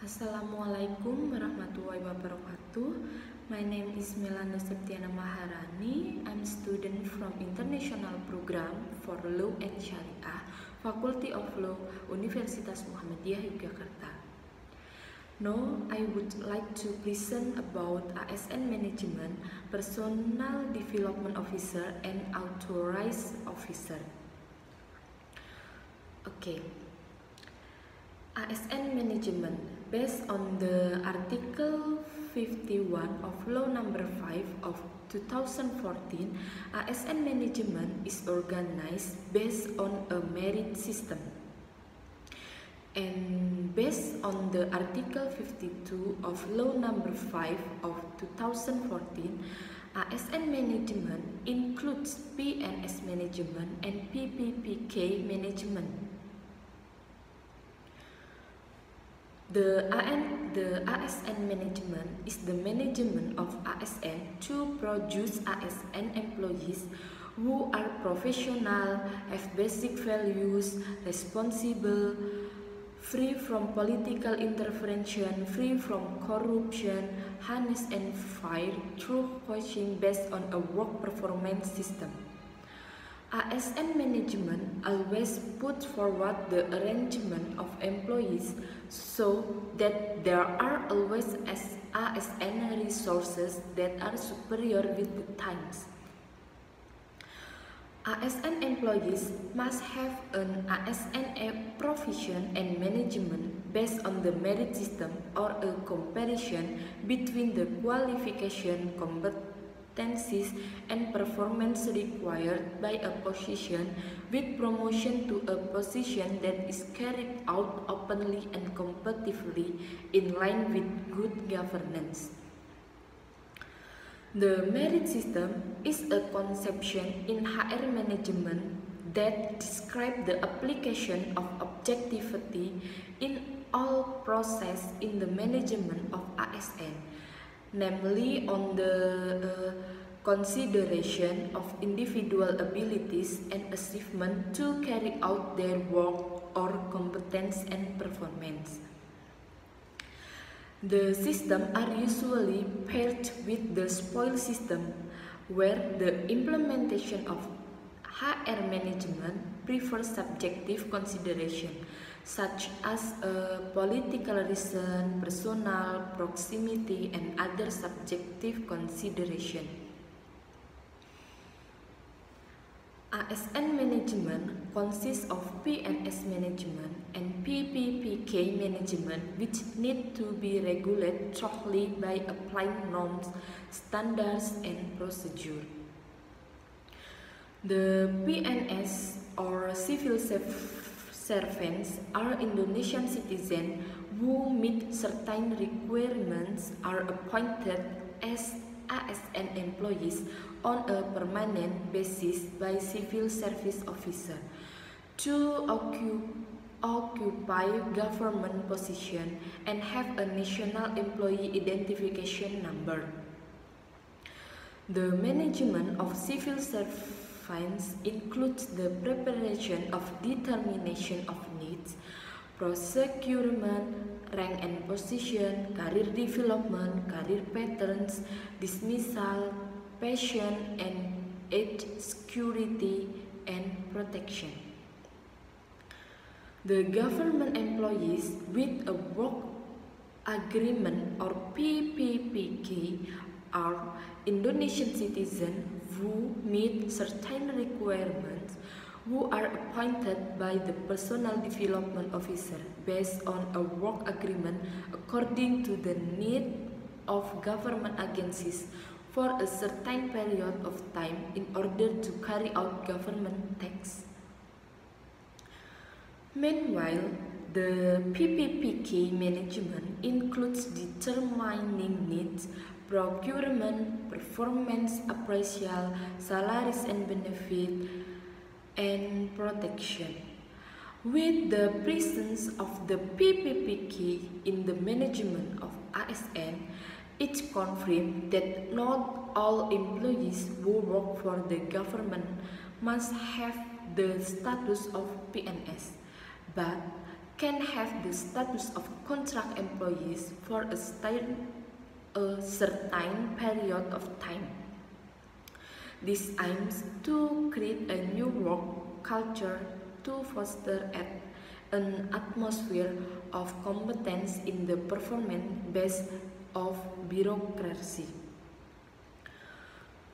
Assalamualaikum warahmatullahi wabarakatuh. My name is Melanda Septiana Maharani. I'm a student from International Program for Law and Syariah, Faculty of Law, Universitas Muhammadiyah Yogyakarta. Now, I would like to present about ASN Management, Personal Development Officer, and Authorized Officer. Okay. ASN Management, based on the Article 51 of Law Number 5 of 2014, ASN Management is organized based on a merit system. And based on the Article 52 of Law Number 5 of 2014, ASN Management includes PNS Management and PPPK Management. The ASN management is the management of ASN to produce ASN employees who are professional, have basic values, responsible, free from political intervention, free from corruption, honest and fair through coaching based on a work performance system. ASN management always put forward the arrangement of employees so that there are always ASN resources that are superior with the times. ASN employees must have an ASN profession and management based on the merit system or a comparison between the qualification, competencies and performance required by a position with promotion to a position that is carried out openly and competitively in line with good governance. The merit system is a conception in HR management that describes the application of objectivity in all processes in the management of ASN, namely on the consideration of individual abilities and achievement to carry out their work or competence and performance. The systems are usually paired with the spoil system, where the implementation of HR management prefers subjective consideration, such as political reason, personal proximity, and other subjective consideration. ASN management consists of PNS management and PPPK management, which need to be regulated strictly by applying norms, standards, and procedures. The PNS or civil servants are Indonesian citizens who meet certain requirements, are appointed as ASN employees on a permanent basis by civil service officer to occupy government position and have a national employee identification number. The management of civil servants includes the preparation of determination of needs, procurement, rank and position, career development, career patterns, dismissal, pension and age security and protection. The government employees with a work agreement or PPPK are Indonesian citizens who meet certain requirements, who are appointed by the Personal Development Officer based on a work agreement according to the need of government agencies for a certain period of time in order to carry out government tasks. Meanwhile, the PPPK management includes determining needs, procurement, performance appraisal, salaries and benefits, and protection. With the presence of the PPPK in the management of ASN, it confirms that not all employees who work for the government must have the status of PNS, but can have the status of contract employees for a certain period of time. This aims to create a new work culture to foster an atmosphere of competence in the performance base of bureaucracy.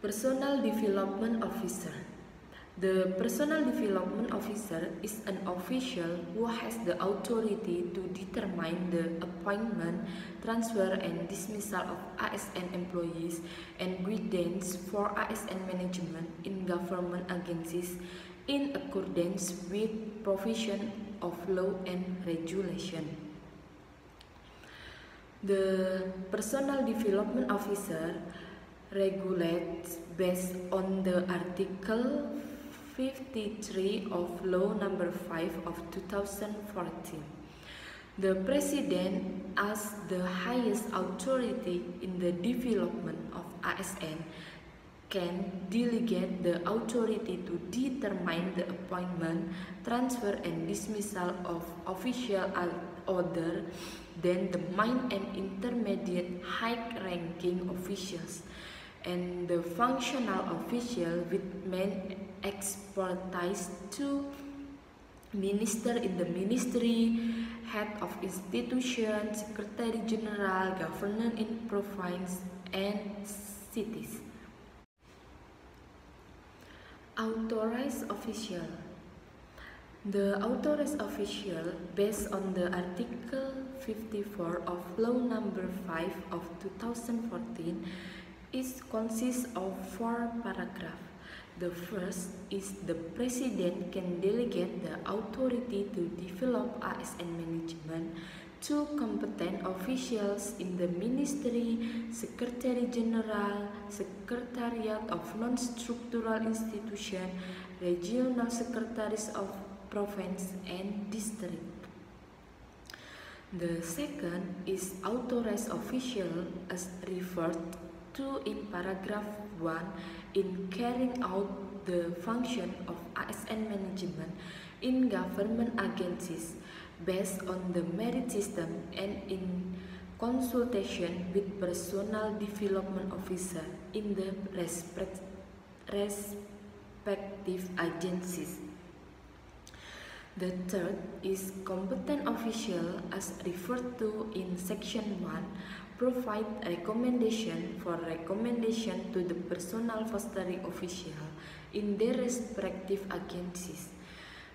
Personnel Development Officer. The Personnel Development Officer is an official who has the authority to determine the appointment, transfer, and dismissal of ASN employees and guidance for ASN management in government agencies in accordance with provision of law and regulation. The Personnel Development Officer regulates based on the Article 53 of Law Number 5 of 2014. The President, as the highest authority in the development of ASN, can delegate the authority to determine the appointment, transfer, and dismissal of official other than the main and intermediate high-ranking officials, and the functional official with main expertise to minister in the ministry, head of institution, secretary general, governor in province and cities. Authorized official. The authorized official, based on the Article 54 of Law Number 5 of 2014, consists of 4 paragraphs. The first is the President can delegate the authority to develop ASN management to competent officials in the Ministry, Secretary General, Secretariat of Non-Structural Institution, Regional Secretaries of Province and District. The second is authorized official as referred to in paragraph 1 in carrying out the function of ASN management in government agencies based on the merit system and in consultation with personnel development officer in the respective agencies. The third is competent official as referred to in section 1 provide recommendation to the personnel fostering official in their respective agencies.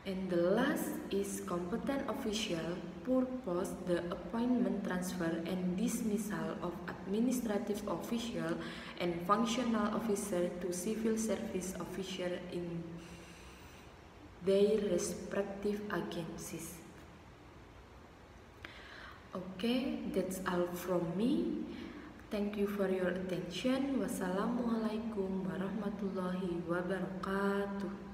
And the last is competent official purpose the appointment, transfer, and dismissal of administrative official and functional officer to civil service officer in their respective agencies. Okay, that's all from me. Thank you for your attention. Wassalamualaikum warahmatullahi wabarakatuh.